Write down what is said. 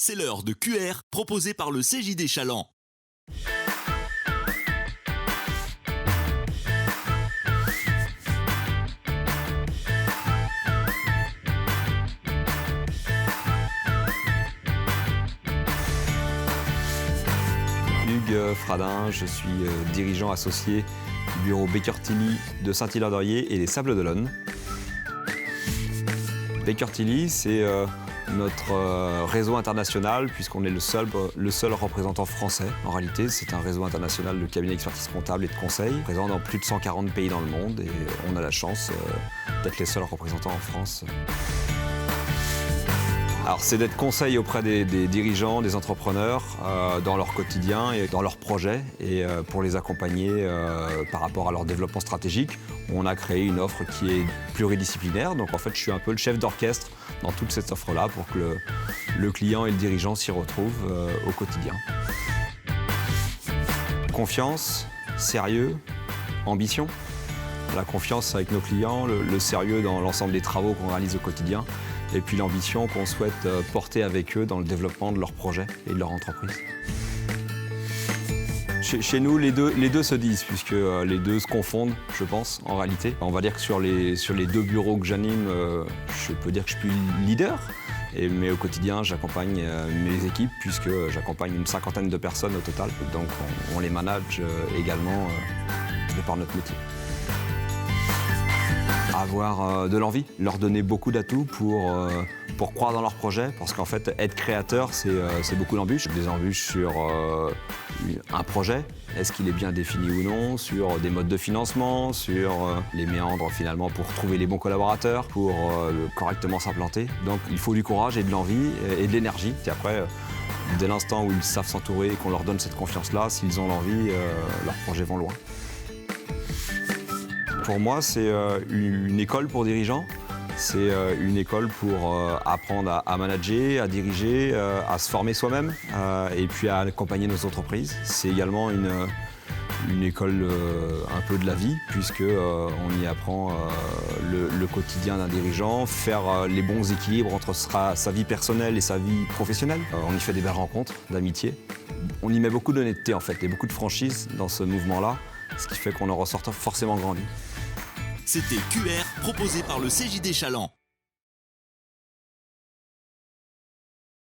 C'est l'heure de QR proposée par le CJD Chaland. Hugues Fradin, je suis dirigeant associé du bureau Baker Tilly de Saint-Hilaire-d'Oyer et les Sables d'Olonne. Baker Tilly, c'est notre réseau international puisqu'on est le seul représentant français. En réalité, c'est un réseau international de cabinets d'expertise comptable et de conseil, présent dans plus de 140 pays dans le monde et on a la chance d'être les seuls représentants en France. Alors, c'est d'être conseil auprès des dirigeants, des entrepreneurs dans leur quotidien et dans leurs projets et pour les accompagner par rapport à leur développement stratégique. On a créé une offre qui est pluridisciplinaire, donc en fait je suis un peu le chef d'orchestre dans toute cette offre-là pour que le client et le dirigeant s'y retrouvent au quotidien. Confiance, sérieux, ambition. La confiance avec nos clients, le sérieux dans l'ensemble des travaux qu'on réalise au quotidien et puis l'ambition qu'on souhaite porter avec eux dans le développement de leurs projets et de leur entreprise. Chez nous, les deux se disent, puisque les deux se confondent, je pense, en réalité. On va dire que sur les deux bureaux que j'anime, je peux dire que je suis leader. Mais au quotidien, j'accompagne mes équipes, puisque j'accompagne une cinquantaine de personnes au total. Donc on les manage également de par notre métier. Avoir de l'envie, leur donner beaucoup d'atouts pour croire dans leur projet, parce qu'en fait, être créateur, c'est beaucoup d'embûches. Des embûches sur un projet, est-ce qu'il est bien défini ou non, sur des modes de financement, sur les méandres finalement pour trouver les bons collaborateurs, pour correctement s'implanter. Donc il faut du courage et de l'envie et de l'énergie. Et après, dès l'instant où ils savent s'entourer et qu'on leur donne cette confiance-là, s'ils ont l'envie, leurs projets vont loin. Pour moi, c'est une école pour dirigeants. C'est une école pour apprendre à manager, à diriger, à se former soi-même et puis à accompagner nos entreprises. C'est également une école un peu de la vie puisqu'on y apprend le quotidien d'un dirigeant, faire les bons équilibres entre sa vie personnelle et sa vie professionnelle. On y fait des belles rencontres, d'amitié. On y met beaucoup d'honnêteté en fait et beaucoup de franchise dans ce mouvement-là, ce qui fait qu'on en ressort forcément grandi. C'était QR proposé par le CJD Chaland.